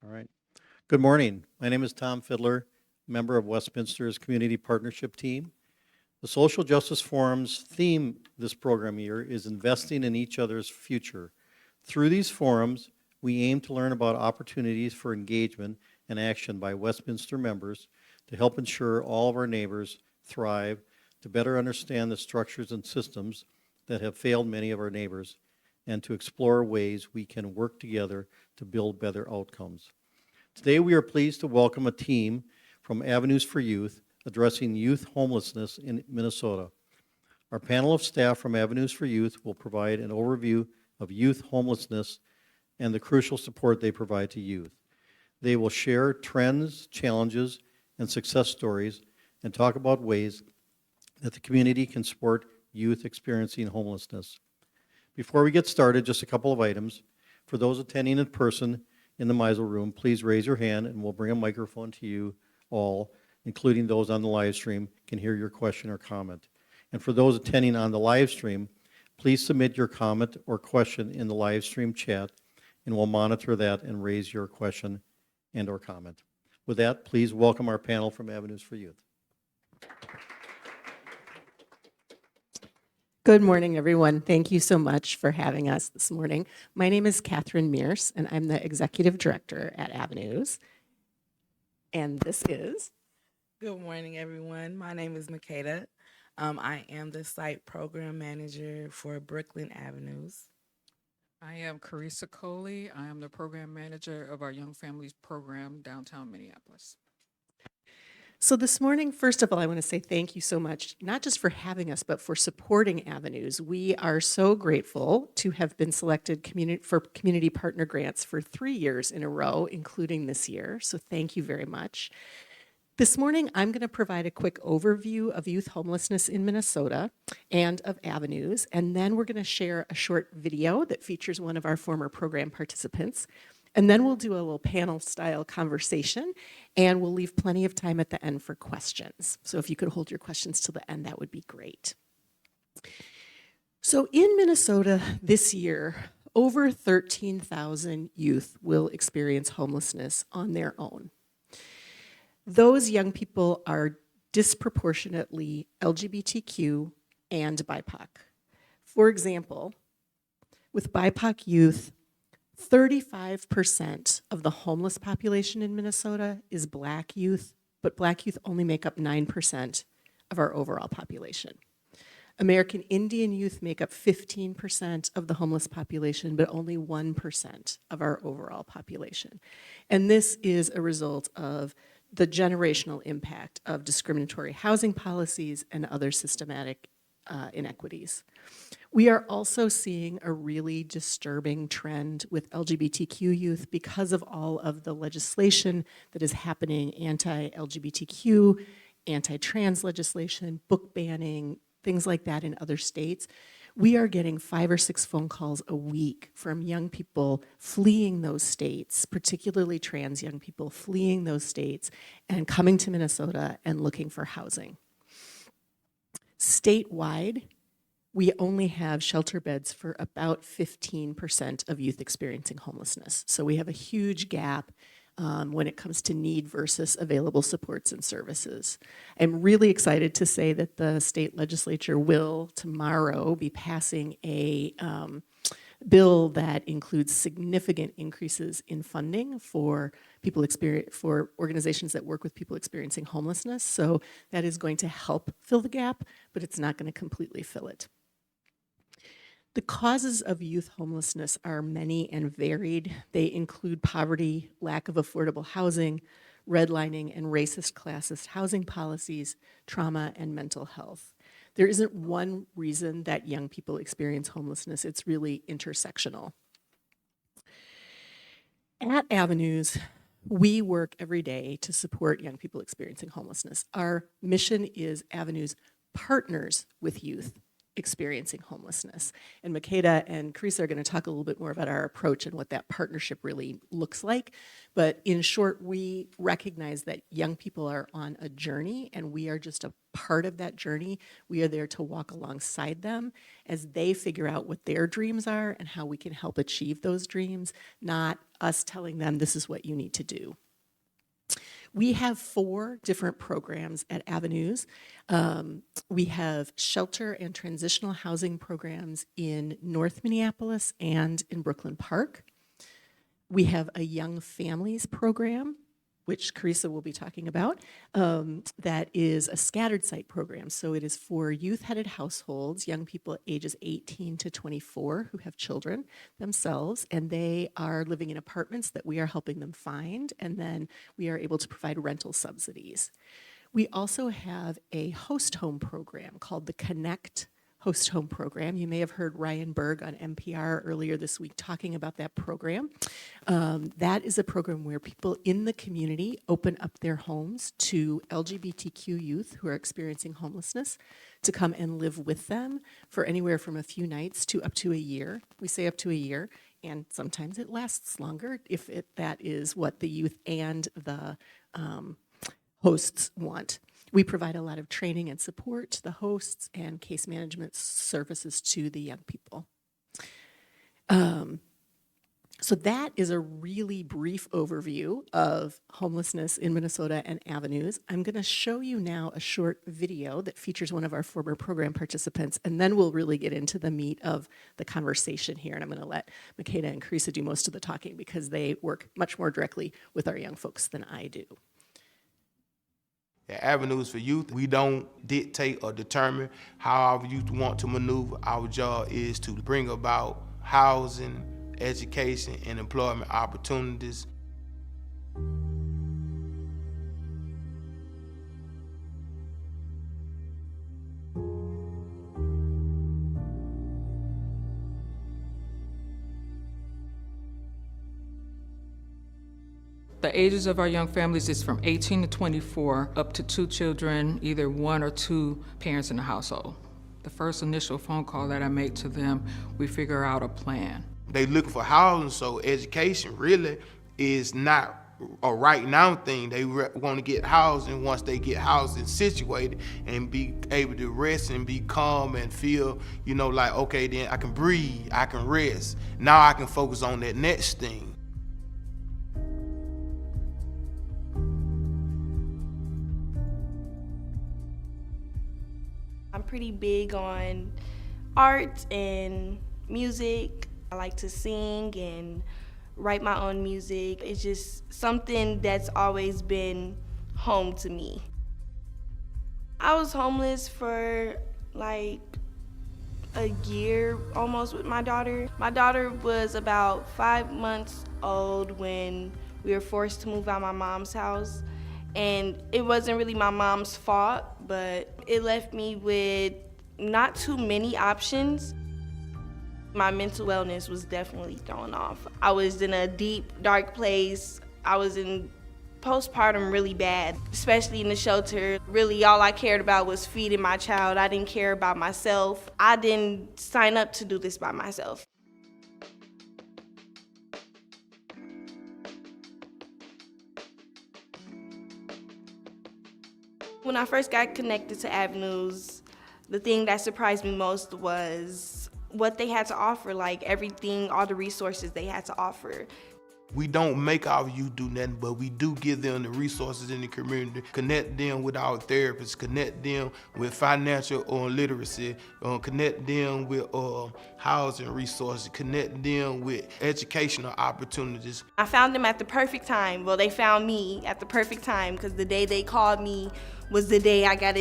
All right. Good morning. My name is Tom Fiddler, member of Westminster's Community Partnership Team. The Social Justice Forum's theme this program year is investing in each other's future. Through these forums, we aim to learn about opportunities for engagement and action by Westminster members to help ensure all of our neighbors thrive, to better understand the structures and systems that have failed many of our neighbors, and to explore ways we can work together to build better outcomes. Today we are pleased to welcome a team from Avenues for Youth addressing youth homelessness in Minnesota. Our panel of staff from Avenues for Youth will provide an overview of youth homelessness and the crucial support they provide to youth. They will share trends, challenges, and success stories and talk about ways that the community can support youth experiencing homelessness. Before we get started, just a couple of items. For those attending in person in the Meisel room, please raise your hand and we'll bring a microphone to you all, including those on the live stream, can hear your question or comment. And for those attending on the live stream, please submit your comment or question in the live stream chat and we'll monitor that and raise your question and or comment. With that, please welcome our panel from Avenues for Youth. Good morning, everyone. Thank you so much for having us this morning. My name is Catherine Mears, and I'm the Executive Director at Avenues. And this is... Good morning, everyone. My name is Makeda. I am the Site Program Manager for Brooklyn Avenues. I am Carissa Coley. I am the Program Manager of our Young Families Program downtown Minneapolis. So this morning, first of all, I want to say thank you so much, not just for having us, but for supporting Avenues. We are so grateful to have been selected for community partner grants for 3 years in a row, including this year. So thank you very much. This morning, I'm going to provide a quick overview of youth homelessness in Minnesota and of Avenues, and then we're going to share a short video that features one of our former program participants. And then we'll do a little panel-style conversation, and we'll leave plenty of time at the end for questions. So if you could hold your questions till the end, that would be great. So in Minnesota this year, over 13,000 youth will experience homelessness on their own. Those young people are disproportionately LGBTQ and BIPOC. For example, with BIPOC youth, 35% of the homeless population in Minnesota is Black youth, but Black youth only make up 9% of our overall population. American Indian youth make up 15% of the homeless population, but only 1% of our overall population. And this is a result of the generational impact of discriminatory housing policies and other systematic inequities. We are also seeing a really disturbing trend with LGBTQ youth because of all of the legislation that is happening, anti-LGBTQ, anti-trans legislation, book banning, things like that in other states. We are getting 5 or 6 phone calls a week from young people fleeing those states, particularly trans young people fleeing those states and coming to Minnesota and looking for housing. Statewide, we only have shelter beds for about 15% of youth experiencing homelessness. So we have a huge gap when it comes to need versus available supports and services. I'm really excited to say that the state legislature will tomorrow be passing a bill that includes significant increases in funding for for organizations that work with people experiencing homelessness. So that is going to help fill the gap, but it's not going to completely fill it. The causes of youth homelessness are many and varied. They include poverty, lack of affordable housing, redlining and racist classist housing policies, trauma, and mental health. There isn't one reason that young people experience homelessness. It's really intersectional. At Avenues, we work every day to support young people experiencing homelessness. Our mission is Avenues partners with youth experiencing homelessness. And Makeda and Carissa are going to talk a little bit more about our approach and what that partnership really looks like. But in short, we recognize that young people are on a journey and we are just a part of that journey. We are there to walk alongside them as they figure out what their dreams are and how we can help achieve those dreams, not us telling them this is what you need to do. We have 4 different programs at Avenues. We have shelter and transitional housing programs in North Minneapolis and in Brooklyn Park. We have a young families program, which Carissa will be talking about, that is a scattered site program. So it is for youth-headed households, young people ages 18 to 24 who have children themselves, and they are living in apartments that we are helping them find, and then we are able to provide rental subsidies. We also have a host home program called the Connect Host Home Program. You may have heard Ryan Berg on NPR earlier this week talking about that program. That is a program where people in the community open up their homes to LGBTQ youth who are experiencing homelessness to come and live with them for anywhere from a few nights to up to a year. We say up to a year, and sometimes it lasts longer if that is what the youth and the hosts want. We provide a lot of training and support to the hosts and case management services to the young people. So that is a really brief overview of homelessness in Minnesota and Avenues. I'm going to show you now a short video that features one of our former program participants, and then we'll really get into the meat of the conversation here. And I'm going to let Makeda and Carissa do most of the talking because they work much more directly with our young folks than I do. At Avenues for Youth, we don't dictate or determine how our youth want to maneuver. Our job is to bring about housing, education, and employment opportunities. The ages of our young families is from 18 to 24, up to 2 children, either 1 or 2 parents in the household. The first initial phone call that I make to them, we figure out a plan. They looking for housing, so education really is not a right now thing. They want to get housing once they get housing situated and be able to rest and be calm and feel, like, okay, then I can breathe, I can rest. Now I can focus on that next thing. I'm pretty big on art and music. I like to sing and write my own music. It's just something that's always been home to me. I was homeless for like a year almost with my daughter. My daughter was about 5 months old when we were forced to move out of my mom's house. And it wasn't really my mom's fault, but it left me with not too many options. My mental wellness was definitely thrown off. I was in a deep, dark place. I was in postpartum really bad, especially in the shelter. Really, all I cared about was feeding my child. I didn't care about myself. I didn't sign up to do this by myself. When I first got connected to Avenues, the thing that surprised me most was what they had to offer, like everything, all the resources they had to offer. We don't make our youth do nothing, but we do give them the resources in the community, connect them with our therapists, connect them with financial literacy, connect them with housing resources, connect them with educational opportunities. I found them at the perfect time. Well, they found me at the perfect time because the day they called me was the day I got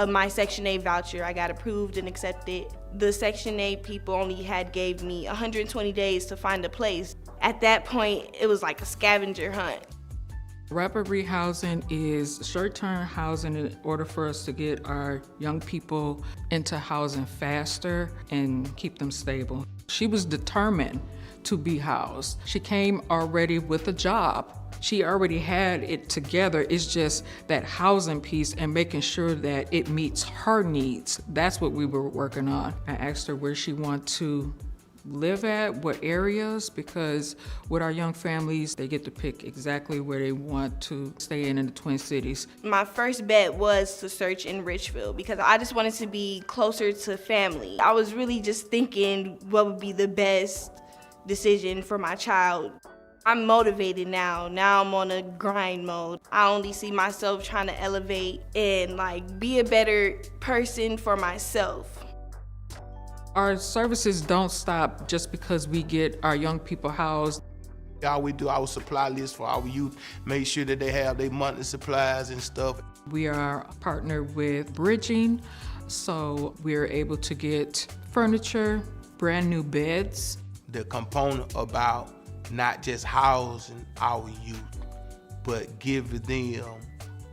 my Section 8 voucher. I got approved and accepted. The Section 8 people only gave me 120 days to find a place. At that point, it was like a scavenger hunt. Rapid rehousing is short-term housing in order for us to get our young people into housing faster and keep them stable. She was determined to be housed. She came already with a job. She already had it together. It's just that housing piece and making sure that it meets her needs. That's what we were working on. I asked her where she wanted to live at, what areas, because with our young families, they get to pick exactly where they want to stay in the Twin Cities. My first bet was to search in Richfield because I just wanted to be closer to family. I was really just thinking what would be the best decision for my child. I'm motivated now. Now I'm on a grind mode. I only see myself trying to elevate and like be a better person for myself. Our services don't stop just because we get our young people housed. All we do our supply list for our youth, make sure that they have their monthly supplies and stuff. We are partnered with Bridging, so we're able to get furniture, brand new beds. The component about not just housing our youth, but giving them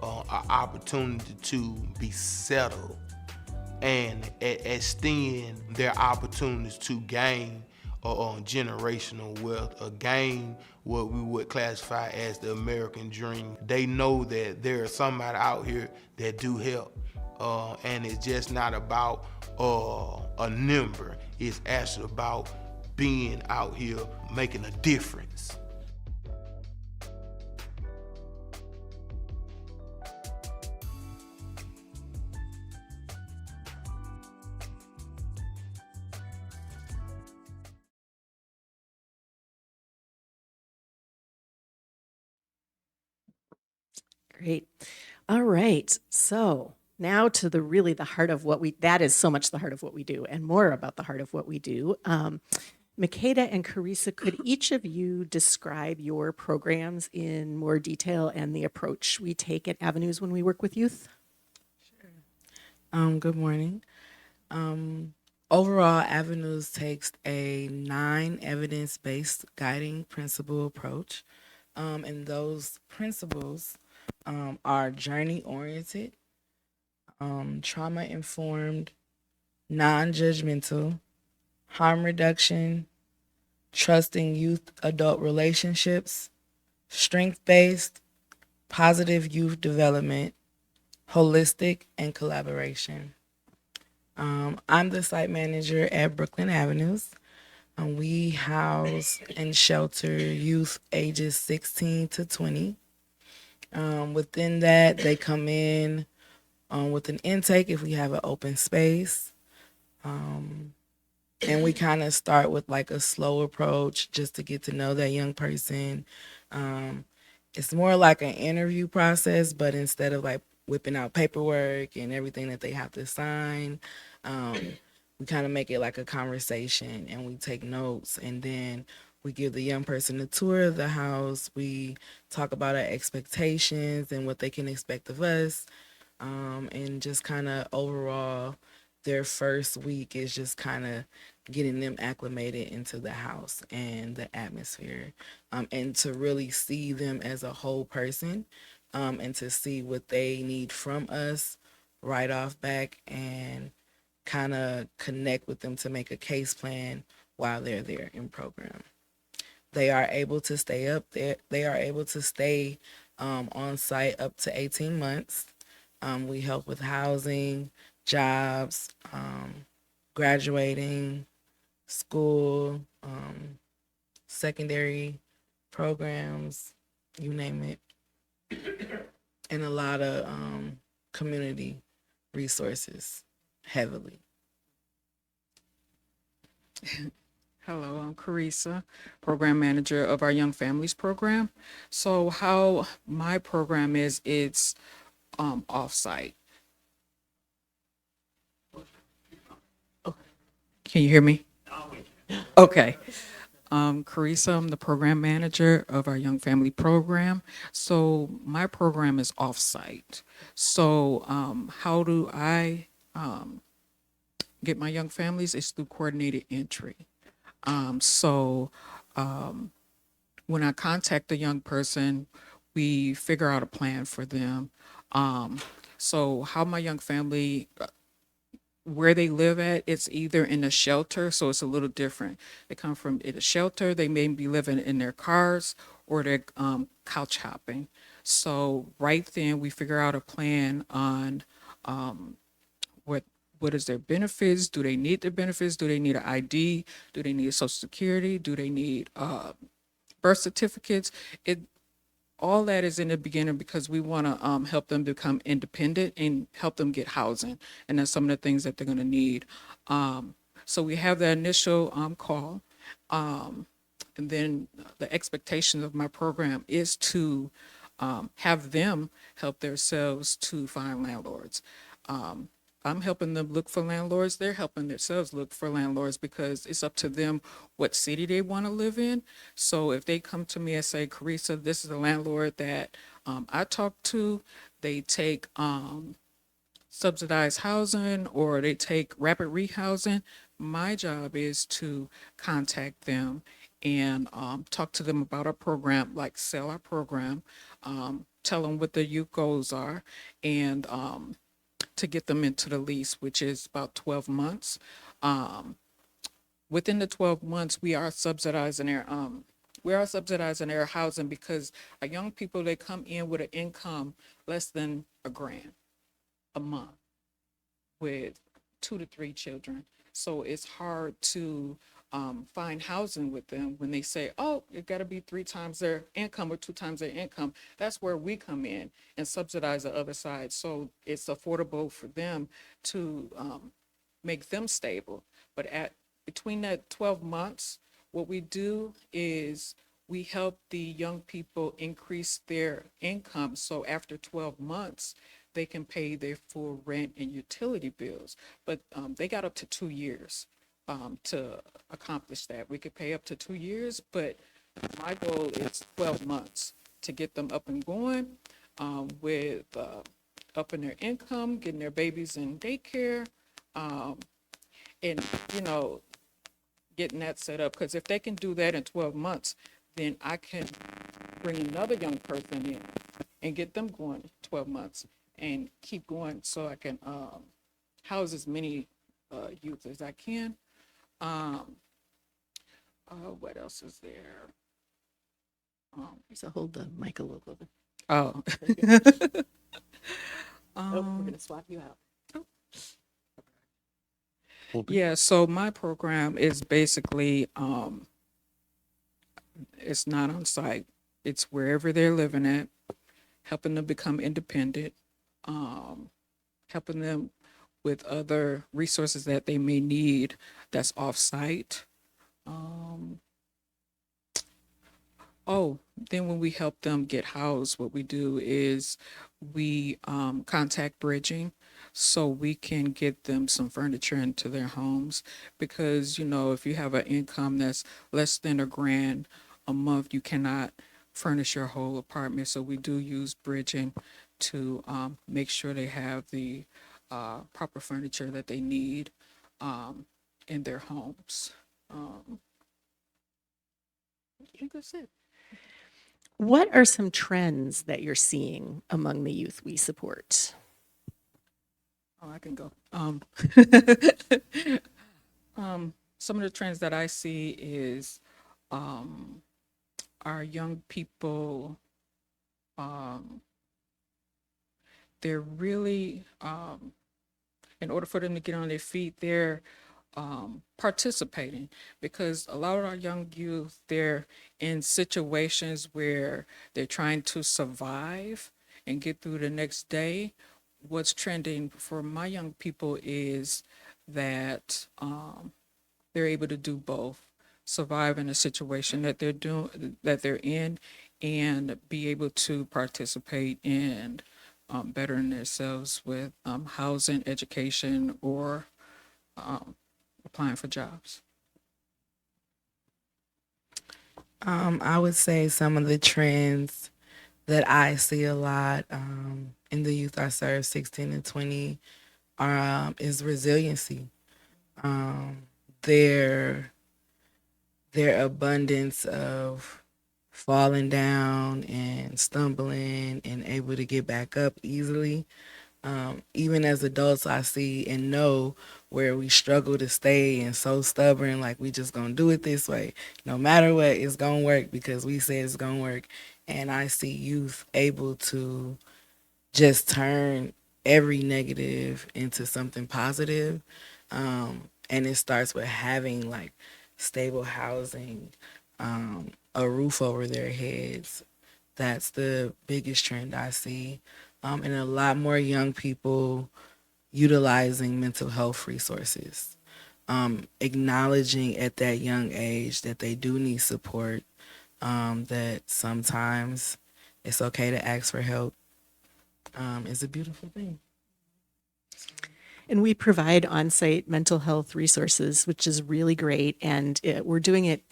an opportunity to be settled and extend their opportunities to gain generational wealth, or gain what we would classify as the American dream. They know that there is somebody out here that do help, and it's just not about a number. It's actually about being out here making a difference. Great. All right. So now to the heart of that is so much the heart of what we do, and more about the heart of what we do. Makeda and Carissa, could each of you describe your programs in more detail and the approach we take at Avenues when we work with youth? Good morning. Overall, Avenues takes a 9 evidence-based guiding principle approach. And those principles are journey-oriented, trauma-informed, non-judgmental, harm reduction, trusting youth-adult relationships, strength-based, positive youth development, holistic, and collaboration. I'm the site manager at Brooklyn Avenues. We house and shelter youth ages 16 to 20. Within that, they come in with an intake if we have an open space. And we kind of start with like a slow approach just to get to know that young person. It's more like an interview process, but instead of like whipping out paperwork and everything that they have to sign, we kind of make it like a conversation, and we take notes, and then we give the young person a tour of the house. We talk about our expectations and what they can expect of us, and just kind of overall, their first week is just kind of getting them acclimated into the house and the atmosphere, and to really see them as a whole person, and to see what they need from us right off back, and kind of connect with them to make a case plan while they're there in program. They are able to stay up there. They are able to stay on site up to 18 months. We help with housing, jobs, graduating, school, secondary programs, you name it, and a lot of community resources heavily. Hello, I'm Carissa, program manager of our Young Families program. So how my program is, it's off-site. Can you hear me? Okay. Carissa, I'm the program manager of our Young Family program. So my program is off-site. So how do I get my young families? It's through coordinated entry. When I contact a young person, we figure out a plan for them. So how my young family, where they live at, it's either in a shelter, so it's a little different. They come from a shelter, they may be living in their cars, or they're couch hopping. So right then we figure out a plan on what is their benefits? Do they need their benefits? Do they need an ID? Do they need Social Security? Do they need birth certificates? All that is in the beginning because we want to help them become independent and help them get housing. And that's some of the things that they're going to need. So we have the initial call. And then the expectation of my program is to have them help themselves to find landlords. I'm helping them look for landlords. They're helping themselves look for landlords because it's up to them what city they want to live in. So if they come to me and say, Carissa, this is a landlord that I talked to, they take subsidized housing or they take rapid rehousing, my job is to contact them and talk to them about our program, like sell our program, tell them what the youth goals are, and to get them into the lease, which is about 12 months. Within the 12 months, we are subsidizing their housing because our young people, they come in with an income less than $1,000 a month with 2 to 3 children. So it's hard to find housing with them when they say, oh, it got to be 3 times their income or 2 times their income. That's where we come in and subsidize the other side. So it's affordable for them to make them stable. But between that 12 months, what we do is we help the young people increase their income. So after 12 months, they can pay their full rent and utility bills. But they got up to 2 years to accomplish that. We could pay up to 2 years, but my goal is 12 months to get them up and going with upping their income, getting their babies in daycare, and, getting that set up. Because if they can do that in 12 months, then I can bring another young person in and get them going 12 months and keep going so I can house as many youth as I can. What else is there? So hold the mic a little closer. Oh. We're going to swap you out. Yeah, so my program is basically, it's not on site. It's wherever they're living at, helping them become independent, helping them with other resources that they may need that's off-site. Then when we help them get housed, what we do is we contact bridging so we can get them some furniture into their homes. Because, if you have an income that's less than $1,000 a month, you cannot furnish your whole apartment. So we do use bridging to make sure they have the proper furniture that they need in their homes. I think that's it. What are some trends that you're seeing among the youth we support? Oh, I can go. Some of the trends that I see is our young people, they're really, in order for them to get on their feet, they're participating, because a lot of our young youth, they're in situations where they're trying to survive and get through the next day. What's trending for my young people is that they're able to do both: survive in a situation that they're in, and be able to participate in bettering themselves with housing, education, or applying for jobs. I would say some of the trends that I see a lot in the youth I serve, 16 and 20, is resiliency. Their abundance of falling down and stumbling and able to get back up easily. Even as adults, I see and know where we struggle to stay and so stubborn, like we just gonna do it this way. No matter what, it's gonna work because we said it's gonna work. And I see youth able to just turn every negative into something positive. And it starts with having like stable housing, a roof over their heads. That's the biggest trend I see. And a lot more young people utilizing mental health resources. acknowledging at that young age that they do need support, that sometimes it's okay to ask for help, is a beautiful thing. And we provide on-site mental health resources, which is really great. And we're doing it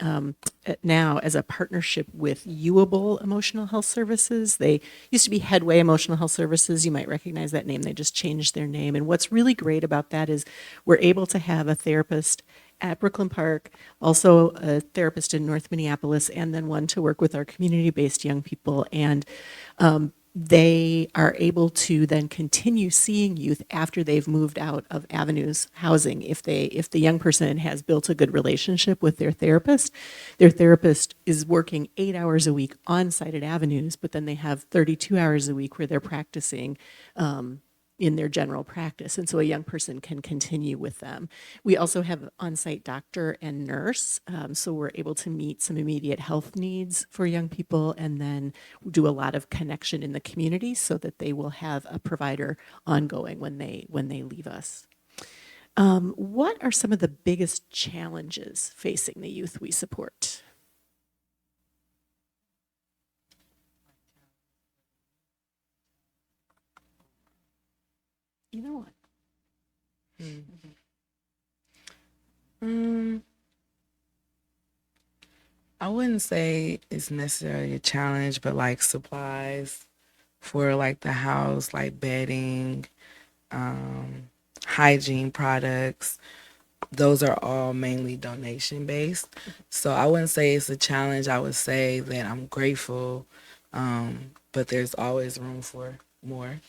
now as a partnership with Uable Emotional Health Services. They used to be Headway Emotional Health Services. You might recognize that name. They just changed their name. And what's really great about that is we're able to have a therapist at Brooklyn Park, also a therapist in North Minneapolis, and then one to work with our community-based young people. And they are able to then continue seeing youth after they've moved out of Avenues housing. If the young person has built a good relationship with their therapist is working 8 hours a week on site at Avenues, but then they have 32 hours a week where they're practicing in their general practice. And so a young person can continue with them. We also have on-site doctor and nurse, so we're able to meet some immediate health needs for young people and then do a lot of connection in the community so that they will have a provider ongoing when they leave us. What are some of the biggest challenges facing the youth we support? You know what? I wouldn't say it's necessarily a challenge, but like supplies for like the house, like bedding, hygiene products, those are all mainly donation based. So I wouldn't say it's a challenge. I would say that I'm grateful, but there's always room for more.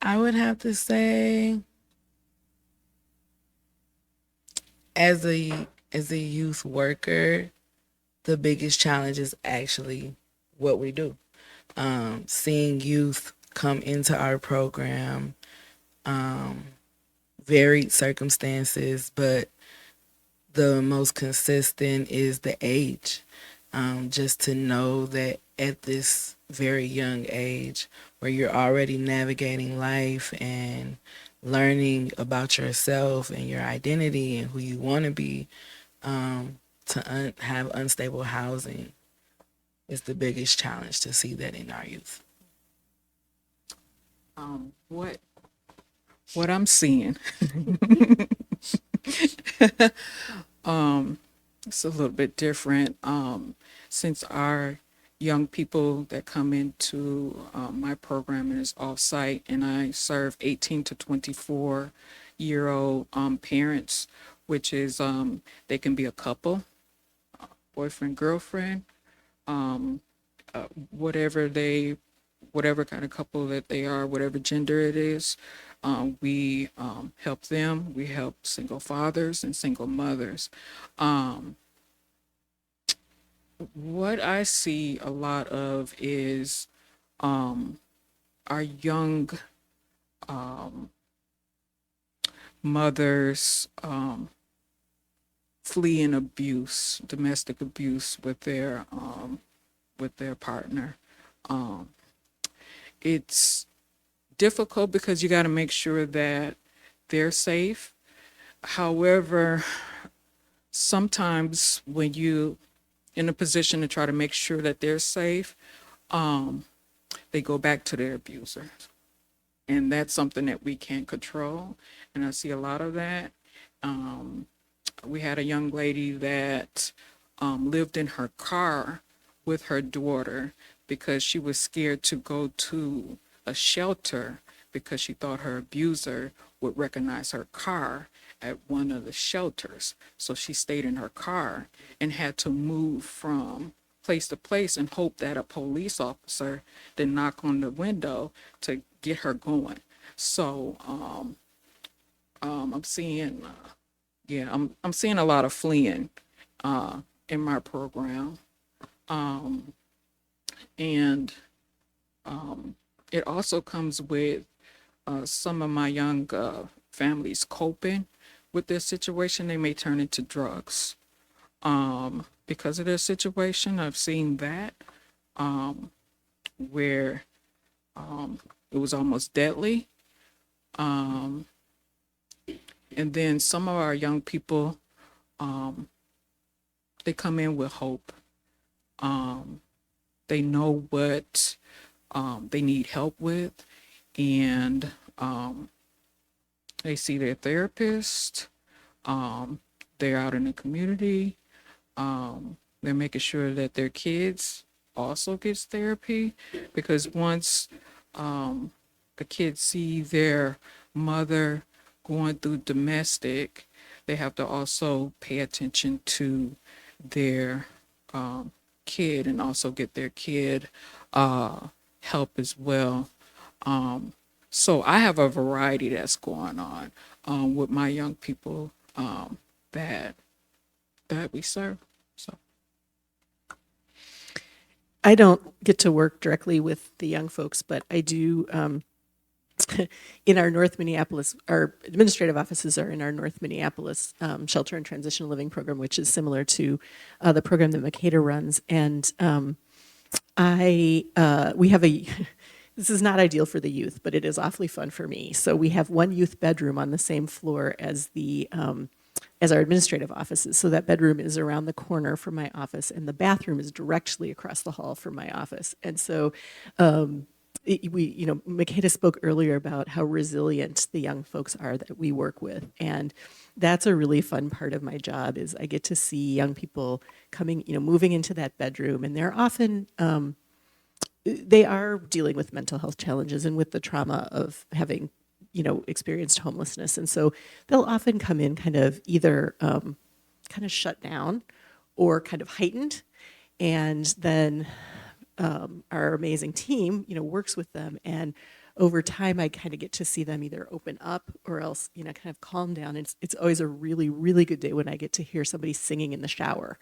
I would have to say, as a youth worker, the biggest challenge is actually what we do. Seeing youth come into our program, varied circumstances, but the most consistent is the age. Just to know that at this very young age, where you're already navigating life and learning about yourself and your identity and who you want to be, to have unstable housing is the biggest challenge, to see that in our youth. What I'm seeing, it's a little bit different. Since our young people that come into my program is off-site, and I serve 18 to 24-year-old parents, which is they can be a couple, boyfriend, girlfriend, whatever kind of couple that they are, whatever gender it is. We help them. We help single fathers and single mothers. What I see a lot of is our young mothers fleeing abuse, domestic abuse with their partner. It's difficult because you got to make sure that they're safe. However, sometimes when you in a position to try to make sure that they're safe, they go back to their abuser. And that's something that we can't control. And I see a lot of that. We had a young lady that lived in her car with her daughter because she was scared to go to a shelter because she thought her abuser would recognize her car at one of the shelters. So she stayed in her car and had to move from place to place and hope that a police officer did knock on the window to get her going. So I'm seeing, I'm seeing a lot of fleeing in my program, and it also comes with some of my young families coping with their situation. They may turn into drugs because of their situation. I've seen that where it was almost deadly. And then some of our young people, they come in with hope. They know what they need help with, and they see their therapist. They're out in the community. They're making sure that their kids also gets therapy, because once the kids see their mother going through domestic, they have to also pay attention to their kid and also get their kid help as well. So I have a variety that's going on with my young people that we serve. So I don't get to work directly with the young folks, but I do. In our North Minneapolis, our administrative offices are in our North Minneapolis shelter and transitional living program, which is similar to the program that Makeda runs. And we have a. This is not ideal for the youth, but it is awfully fun for me. So we have one youth bedroom on the same floor as the as our administrative offices. So that bedroom is around the corner from my office, and the bathroom is directly across the hall from my office. And so Makeda spoke earlier about how resilient the young folks are that we work with. And that's a really fun part of my job is I get to see young people coming, moving into that bedroom, and they're often, they are dealing with mental health challenges and with the trauma of having experienced homelessness. And so they'll often come in kind of either kind of shut down or kind of heightened. And then our amazing team, works with them. And over time, I kind of get to see them either open up or else, kind of calm down. And it's always a really, really good day when I get to hear somebody singing in the shower.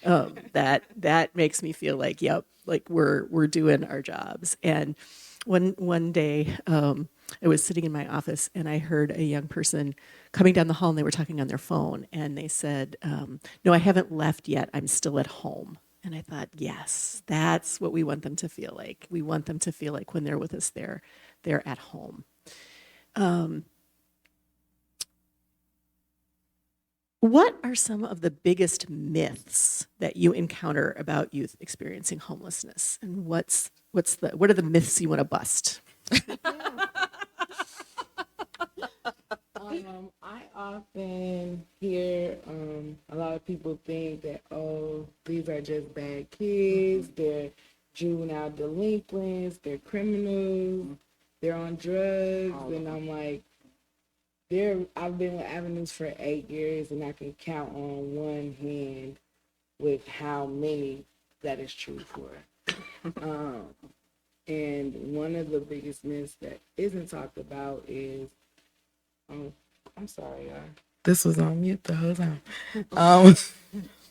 That makes me feel like, yep, like we're doing our jobs. And one day, I was sitting in my office and I heard a young person coming down the hall and they were talking on their phone and they said, no, I haven't left yet. I'm still at home. And I thought, yes, that's what we want them to feel like. We want them to feel like when they're with us, they're at home. What are some of the biggest myths that you encounter about youth experiencing homelessness? And what are the myths you want to bust? I often hear a lot of people think that, oh, these are just bad kids, they're juvenile delinquents, they're criminals, they're on drugs, and I'm like, I've been with Avenues for 8 years, and I can count on one hand with how many that is true for. And one of the biggest myths that isn't talked about is, I'm sorry, y'all. This was on mute the whole time.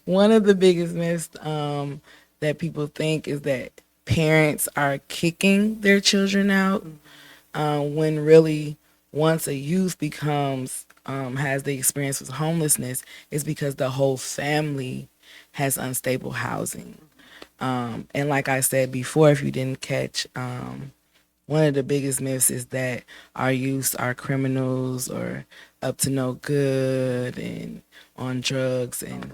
One of the biggest myths that people think is that parents are kicking their children out, when really once a youth has the experience with homelessness, it's because the whole family has unstable housing. And like I said before, if you didn't catch, one of the biggest myths is that our youth are criminals or up to no good and on drugs, and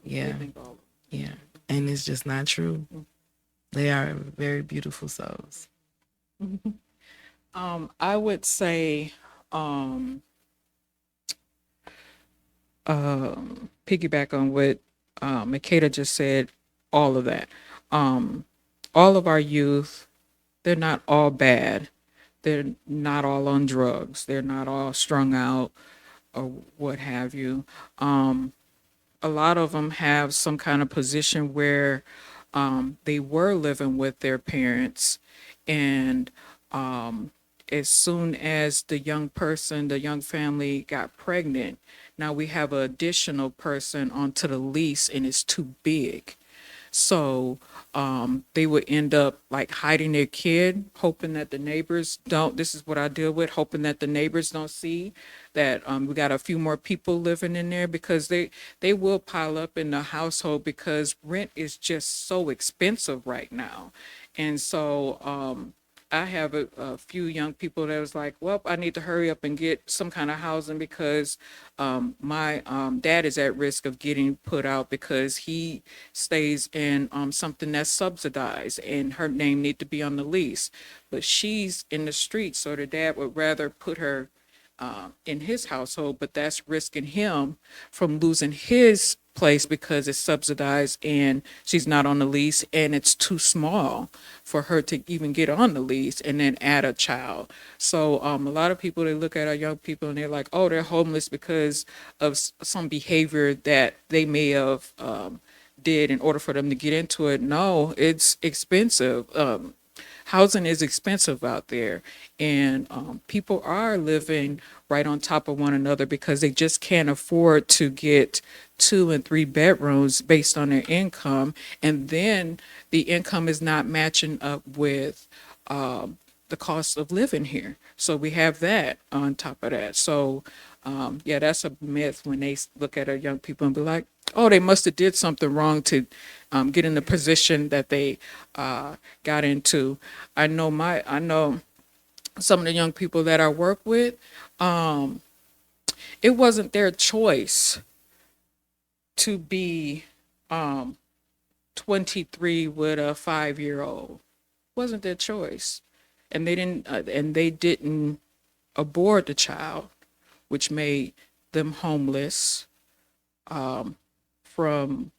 yeah, and it's just not true. They are very beautiful souls. I would say, piggyback on what Makeda just said, all of that. All of our youth, they're not all bad. They're not all on drugs. They're not all strung out or what have you. A lot of them have some kind of position where they were living with their parents, and as soon as the young family got pregnant, now we have an additional person onto the lease and it's too big. So they would end up like hiding their kid, hoping that the neighbors don't, this is what I deal with, hoping that the neighbors don't see that we got a few more people living in there, because they will pile up in the household because rent is just so expensive right now. And so I have a few young people that was like, well, I need to hurry up and get some kind of housing because my dad is at risk of getting put out because he stays in something that's subsidized and her name need to be on the lease. But she's in the street, so the dad would rather put her in his household, but that's risking him from losing his place because it's subsidized and she's not on the lease and it's too small for her to even get on the lease and then add a child. So a lot of people, they look at our young people and they're like, oh, they're homeless because of some behavior that they may have did in order for them to get into it. No, it's expensive. Housing is expensive out there, and people are living right on top of one another because they just can't afford to get 2 and 3 bedrooms based on their income, and then the income is not matching up with the cost of living here. So we have that on top of that. So yeah, that's a myth when they look at our young people and be like, oh, they must have did something wrong to get in the position that they got into. I know some of the young people that I work with, it wasn't their choice to be 23 with a 5-year-old. Wasn't their choice, and they didn't abort the child, which made them homeless from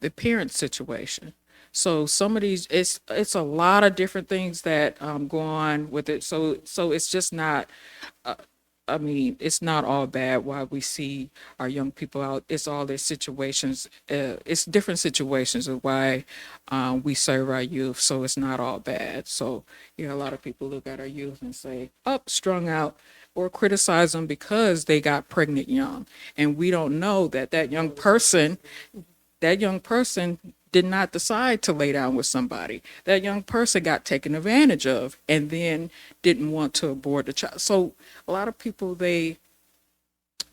the parent situation. So some of these, it's a lot of different things that go on with it. So it's just not. I mean, it's not all bad why we see our young people out. It's all their situations. It's different situations of why we serve our youth. So it's not all bad. So, you know, a lot of people look at our youth and say, oh, strung out, or criticize them because they got pregnant young. And we don't know that that young person did not decide to lay down with somebody. That young person got taken advantage of and then didn't want to abort the child. So a lot of people, they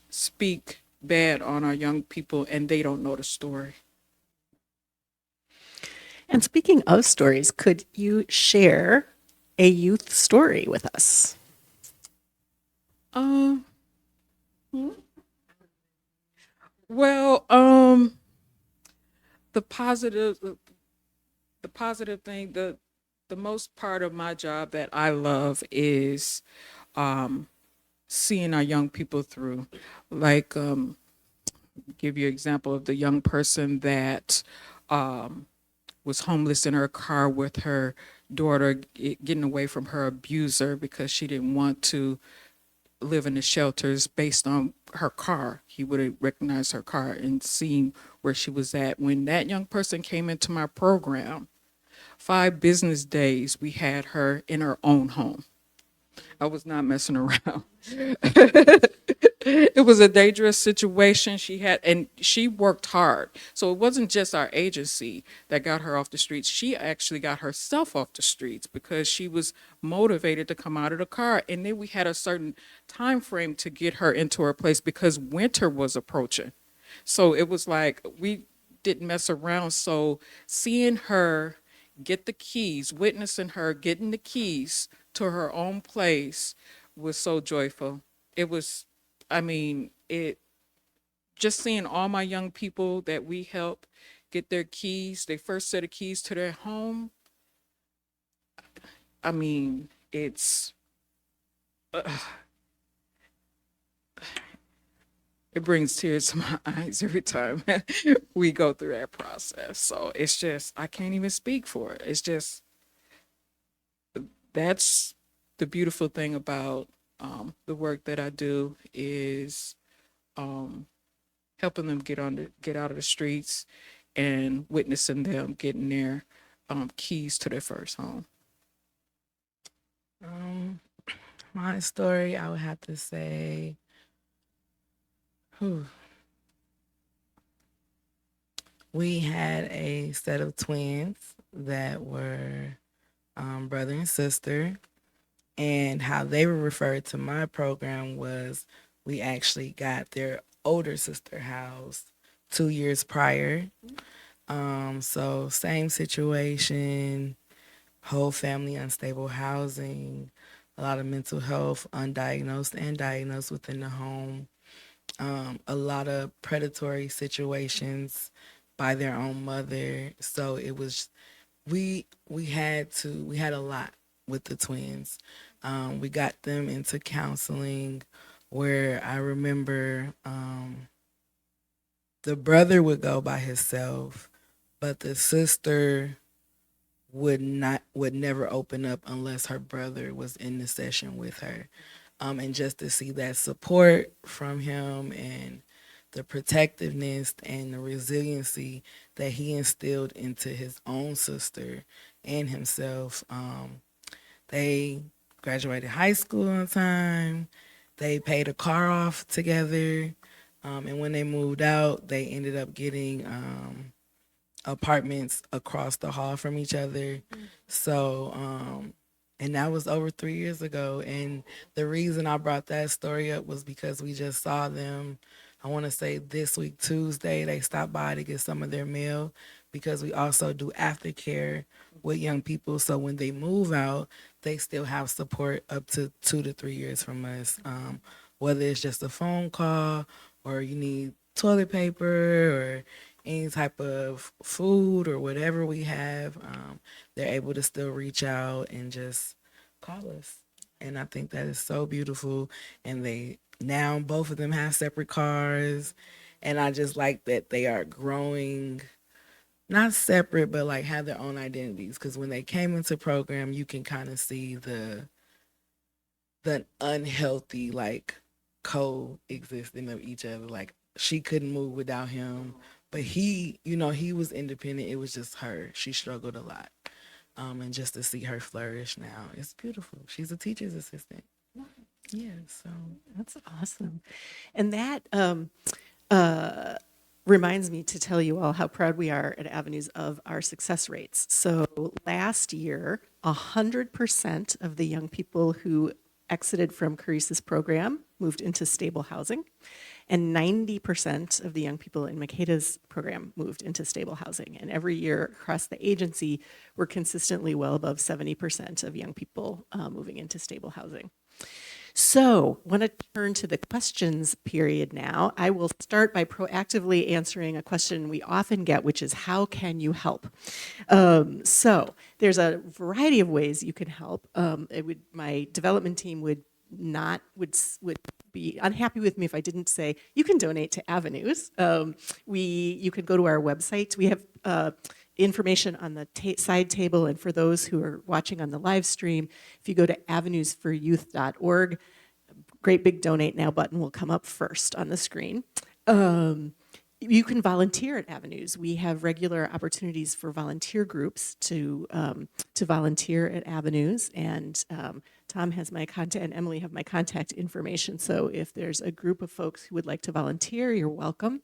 speak bad on our young people and they don't know the story. And speaking of stories, could you share a youth story with us? Well, the positive thing, the most part of my job that I love is seeing our young people through. Like, give you an example of the young person that was homeless in her car with her daughter, getting away from her abuser because she didn't want to live in the shelters based on her car. He would have recognized her car and seen where she was at. When that young person came into my program, 5 business days, we had her in her own home. I was not messing around. It was a dangerous situation she had, and she worked hard. So it wasn't just our agency that got her off the streets. She actually got herself off the streets because she was motivated to come out of the car. And then we had a certain time frame to get her into her place because winter was approaching. So it was like we didn't mess around. So seeing her get the keys, witnessing her getting the keys to her own place was so joyful. It was, I mean, just seeing all my young people that we help get their keys, their first set of keys to their home. I mean, it brings tears to my eyes every time we go through that process. So it's just, I can't even speak for it. It's just, that's the beautiful thing about the work that I do is helping them get out of the streets and witnessing them getting their keys to their first home. My story, I would have to say, we had a set of twins that were brother and sister, and how they were referred to my program was we actually got their older sister housed 2 years prior. So same situation. whole family unstable housing, a lot of mental health, undiagnosed and diagnosed within the home, a lot of predatory situations by their own mother. So it was we had a lot with the twins. We got them into counseling, where I remember the brother would go by himself, but the sister would never open up unless her brother was in the session with her. And just to see that support from him and the protectiveness and the resiliency that he instilled into his own sister and himself. They graduated high school on time. They paid a car off together. And when they moved out, they ended up getting apartments across the hall from each other. So, and that was over 3 years ago. And the reason I brought that story up was because we just saw them, I want to say this week, Tuesday, they stopped by to get some of their mail, because we also do aftercare with young people. So when they move out, they still have support up to 2 to 3 years from us. Whether it's just a phone call, or you need toilet paper, or any type of food, or whatever we have, they're able to still reach out and just call us. And I think that is so beautiful. And they now, both of them have separate cars. And I just like that they are growing, not separate, but like have their own identities. Because when they came into program, you can kind of see the unhealthy like coexisting of each other. Like, she couldn't move without him, but he, he was independent. It was just her. She struggled a lot. And just to see her flourish now, it's beautiful. She's a teacher's assistant. Yeah, so That's awesome. And that reminds me to tell you all how proud we are at Avenues of our success rates. So last year, 100% of the young people who exited from Carice's program moved into stable housing, and 90% of the young people in Makeda's program moved into stable housing. And every year across the agency, we're consistently well above 70% of young people moving into stable housing. So I want to turn to the questions period now. I will start by proactively answering a question we often get, which is, how can you help? So there's a variety of ways you can help. My development team would be unhappy with me if I didn't say you can donate to Avenues. You can go to our website. We have information on the side table, and for those who are watching on the live stream, if you go to avenuesforyouth.org, great big donate now button will come up first on the screen. You can volunteer at Avenues. We have regular opportunities for volunteer groups to volunteer at Avenues, and Tom has my contact, and Emily have my contact information. So if there's a group of folks who would like to volunteer, you're welcome.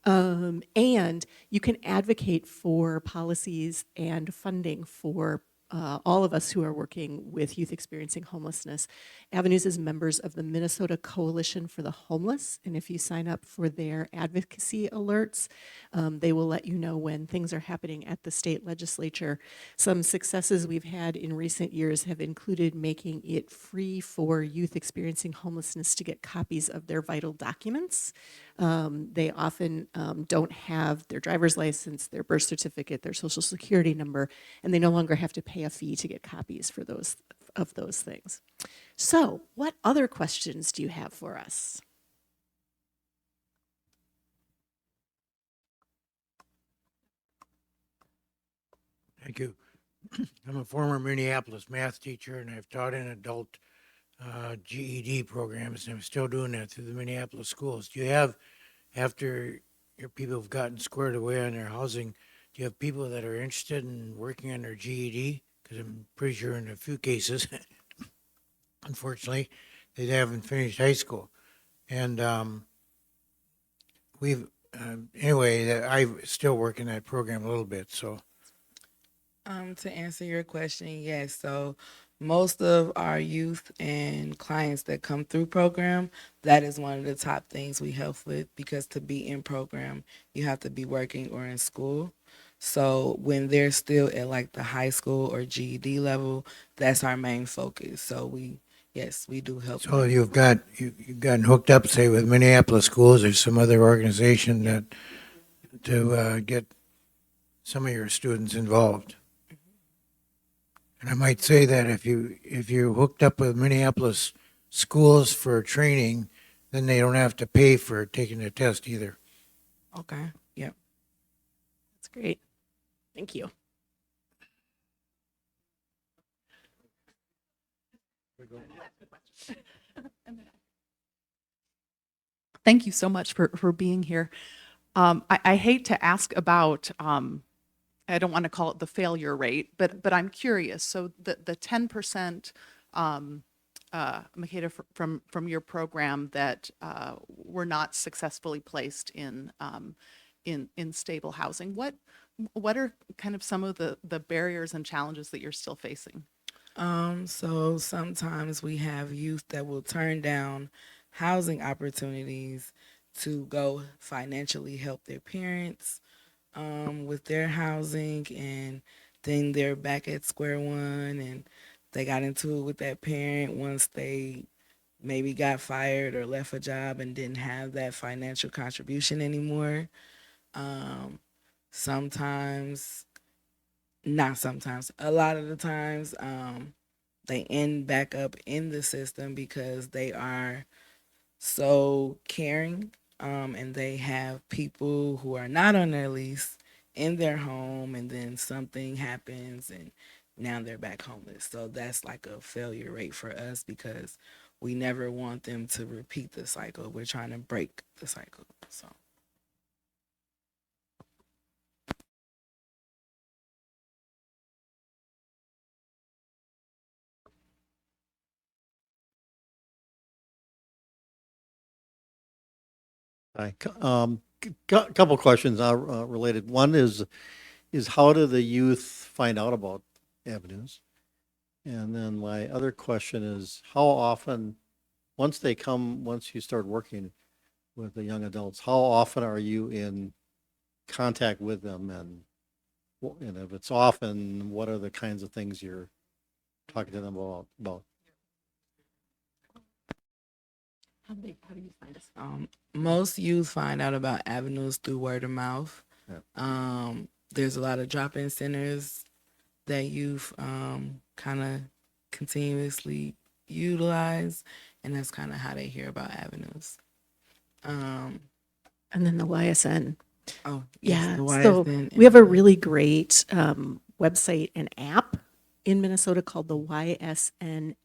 And you can advocate for policies and funding for all of us who are working with youth experiencing homelessness. Avenues is members of the Minnesota Coalition for the Homeless, and if you sign up for their advocacy alerts, they will let you know when things are happening at the state legislature. Some successes we've had in recent years have included making it free for youth experiencing homelessness to get copies of their vital documents. They often don't have their driver's license, their birth certificate, their social security number, and they no longer have to pay a fee to get copies for those things. So, what other questions do you have for us? Thank you. I'm a former Minneapolis math teacher, and I've taught in adult GED programs, and I'm still doing that through the Minneapolis schools. Do you have, after your people have gotten squared away on their housing, do you have people that are interested in working on their GED? Because I'm pretty sure in a few cases, unfortunately, they haven't finished high school. And anyway, I still work in that program a little bit, so. To answer your question, yes. So most of our youth and clients that come through program, that is one of the top things we help with, because to be in program, you have to be working or in school. So when they're still at like the high school or GED level, that's our main focus. So yes, we do help So them. you've gotten hooked up, say, with Minneapolis schools or some other organization that to get some of your students involved. And I might say that if you hooked up with Minneapolis schools for training, then they don't have to pay for taking the test either. Okay. Yep. That's great. Thank you. Thank you so much for being here. I hate to ask about, I don't want to call it the failure rate, but I'm curious. So the 10%, Makeda, from your program that were not successfully placed in stable housing, what are kind of some of the barriers and challenges that you're still facing? So sometimes we have youth that will turn down housing opportunities to go financially help their parents with their housing, and then they're back at square one, and they got into it with that parent once they maybe got fired or left a job and didn't have that financial contribution anymore. Um, sometimes, not sometimes, a lot of the times, they end back up in the system because they are so caring, and they have people who are not on their lease in their home, and then something happens and now they're back homeless. So that's like a failure rate for us because we never want them to repeat the cycle. We're trying to break the cycle. So Hi. Couple questions related. One is how do the youth find out about avenues? And then my other question is how often, once you start working with the young adults, how often are you in contact with them? And if it's often, what are the kinds of things you're talking to them about? How do you find us? most youth find out about avenues through word of mouth. Yeah. There's a lot of drop-in centers that youth kind of continuously utilize, and that's kind of how they hear about avenues. And then the YSN. Oh, yes, Yeah. the So YSN we have a and- really great website and app in Minnesota called the ysnmn.org.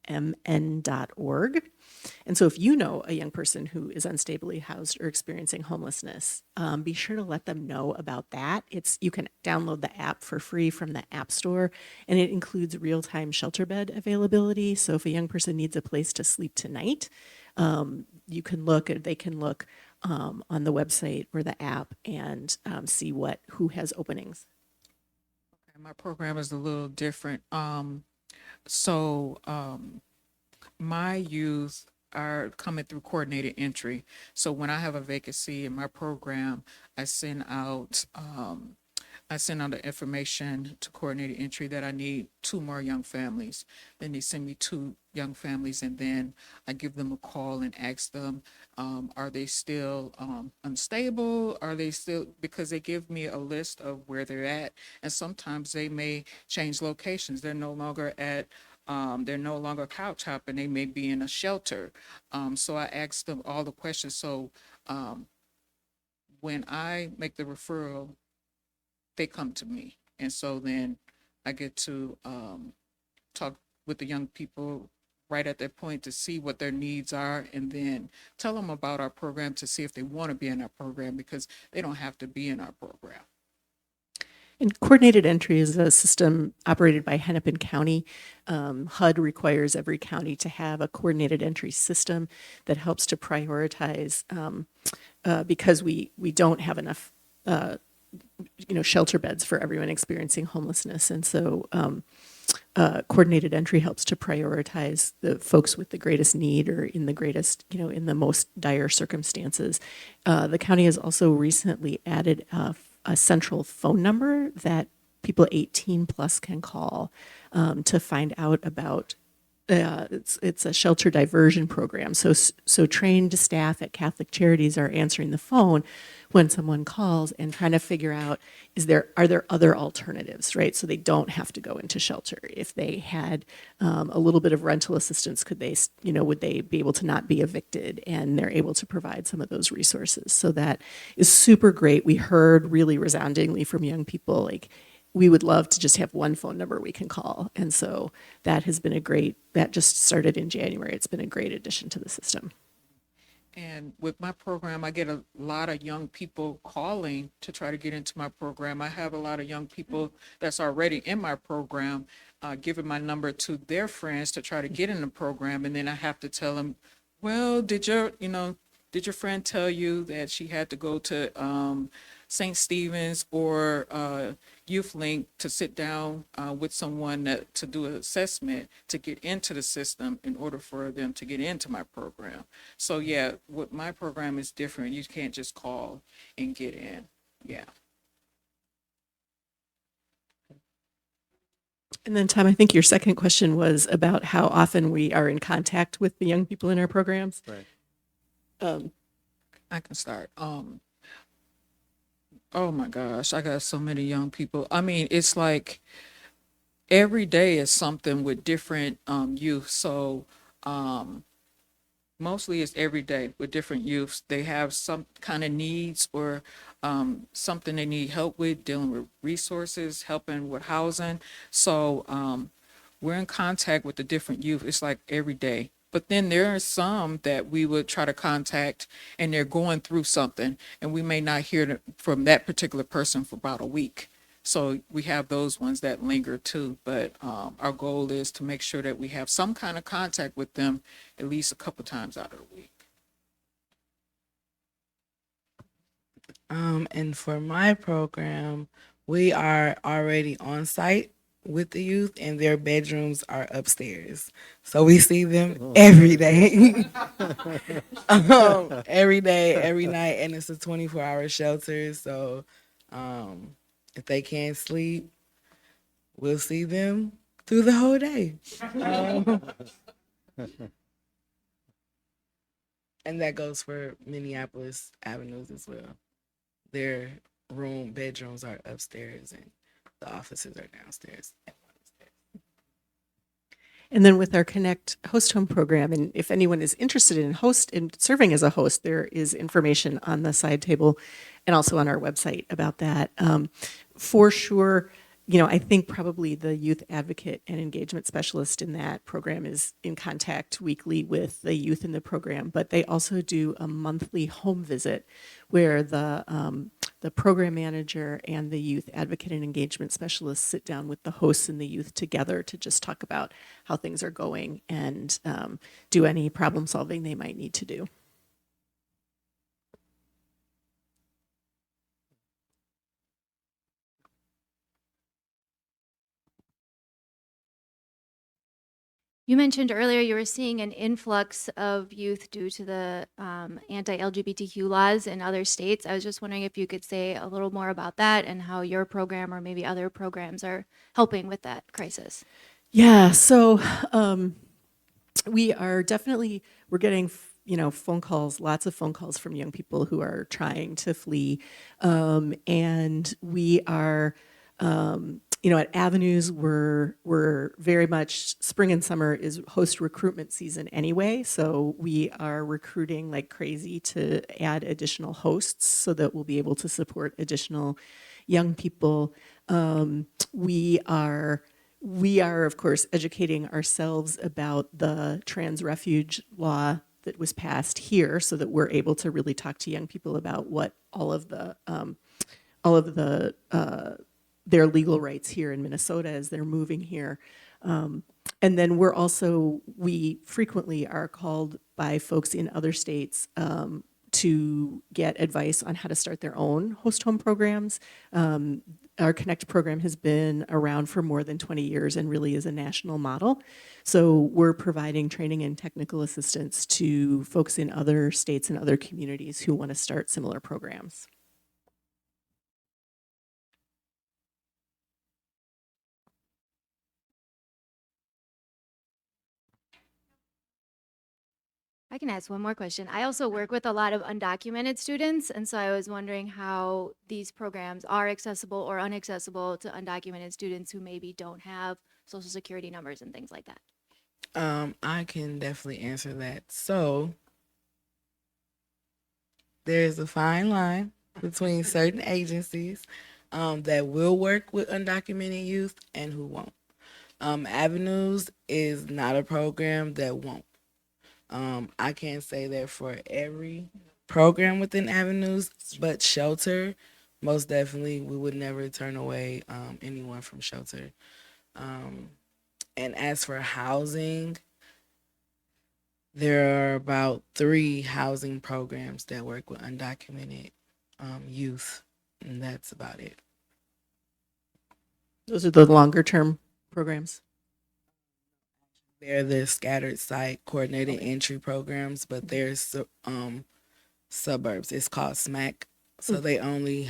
And so if you know a young person who is unstably housed or experiencing homelessness, be sure to let them know about that. You can download the app for free from the App Store, and it includes real-time shelter bed availability. So if a young person needs a place to sleep tonight, they can look on the website or the app and see who has openings. My program is a little different. So my youth are coming through coordinated entry. So when I have a vacancy in my program, I send out the information to coordinated entry that I need 2 more young families. Then they send me 2 young families, and then I give them a call and ask them, are they still unstable? Are they still, because they give me a list of where they're at, and sometimes they may change locations. They're no longer couch hopping. They may be in a shelter. So I ask them all the questions. So when I make the referral, they come to me. And so then I get to talk with the young people right at that point to see what their needs are, and then tell them about our program to see if they want to be in our program, because they don't have to be in our program. And coordinated entry is a system operated by Hennepin County. HUD requires every county to have a coordinated entry system that helps to prioritize because we don't have enough shelter beds for everyone experiencing homelessness. And so coordinated entry helps to prioritize the folks with the greatest need or in the most dire circumstances. The county has also recently added a central phone number that people 18 plus can call to find out about. It's a shelter diversion program. So trained staff at Catholic Charities are answering the phone when someone calls and trying to figure out, are there other alternatives, right? So they don't have to go into shelter. If they had a little bit of rental assistance, would they be able to not be evicted? And they're able to provide some of those resources. So that is super great. We heard really resoundingly from young people, like, we would love to just have one phone number we can call. And so that has been that just started in January. It's been a great addition to the system. And with my program, I get a lot of young people calling to try to get into my program. I have a lot of young people that's already in my program, giving my number to their friends to try to get in the program. And then I have to tell them, well, did your friend tell you that she had to go to St. Stephen's or Youth Link to sit down with someone to do an assessment to get into the system in order for them to get into my program? So yeah, what my program is different. You can't just call and get in. Yeah. And then, Tom, I think your second question was about how often we are in contact with the young people in our programs. Right. I can start. Oh my gosh, I got so many young people. I mean, it's like every day is something with different youth. So mostly it's every day with different youths. They have some kind of needs or something they need help with, dealing with resources, helping with housing. So we're in contact with the different youth. It's like every day. But then there are some that we would try to contact and they're going through something and we may not hear from that particular person for about a week. So we have those ones that linger too. But our goal is to make sure that we have some kind of contact with them at least a couple times out of the week. And for my program, we are already on site with the youth and their bedrooms are upstairs. So we see them every day. Every day, every night, and it's a 24-hour shelter. So if they can't sleep, we'll see them through the whole day. And that goes for Minneapolis avenues as well. Their bedrooms are upstairs and the offices are downstairs. And then with our Connect Host Home program, and if anyone is interested in serving as a host, there is information on the side table and also on our website about that. For sure, I think probably the youth advocate and engagement specialist in that program is in contact weekly with the youth in the program, but they also do a monthly home visit where the program manager and the youth advocate and engagement specialist sit down with the hosts and the youth together to just talk about how things are going and do any problem solving they might need to do. You mentioned earlier you were seeing an influx of youth due to the anti-LGBTQ laws in other states. I was just wondering if you could say a little more about that and how your program or maybe other programs are helping with that crisis. Yeah, so we're getting phone calls, lots of phone calls from young people who are trying to flee, and we are. At Avenues, we're very much, spring and summer is host recruitment season anyway, so we are recruiting like crazy to add additional hosts so that we'll be able to support additional young people. We are, of course, educating ourselves about the trans refuge law that was passed here so that we're able to really talk to young people about what all of their legal rights here in Minnesota as they're moving here. And then we frequently are called by folks in other states to get advice on how to start their own host home programs. Our Connect program has been around for more than 20 years and really is a national model. So we're providing training and technical assistance to folks in other states and other communities who want to start similar programs. I can ask one more question. I also work with a lot of undocumented students, and so I was wondering how these programs are accessible or inaccessible to undocumented students who maybe don't have social security numbers and things like that. I can definitely answer that. So there's a fine line between certain agencies that will work with undocumented youth and who won't. Avenues is not a program that won't. I can't say that for every program within Avenues, but Shelter, most definitely, we would never turn away anyone from Shelter. And as for housing, there are about 3 housing programs that work with undocumented youth, and that's about it. Those are the longer term programs. They're the scattered site coordinated entry programs, but there's suburbs. It's called SMAC. So they only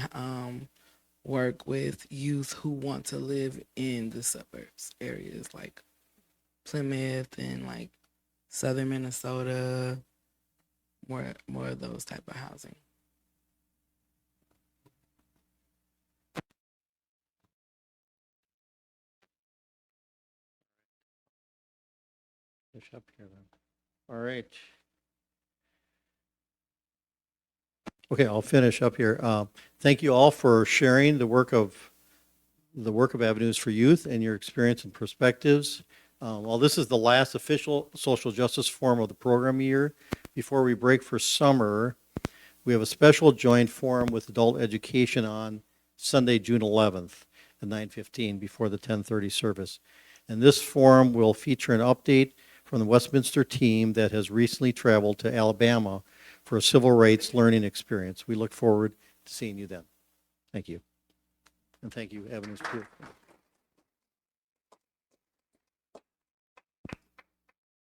work with youth who want to live in the suburbs areas like Plymouth and like southern Minnesota, more of those type of housing. Finish up here then. All right. Okay, I'll finish up here. Thank you all for sharing the work of Avenues for Youth and your experience and perspectives. While this is the last official social justice forum of the program year, before we break for summer, we have a special joint forum with adult education on Sunday, June 11th at 9:15 before the 10:30 service. And this forum will feature an update from the Westminster team that has recently traveled to Alabama for a civil rights learning experience. We look forward to seeing you then. Thank you. And thank you, Avenues too.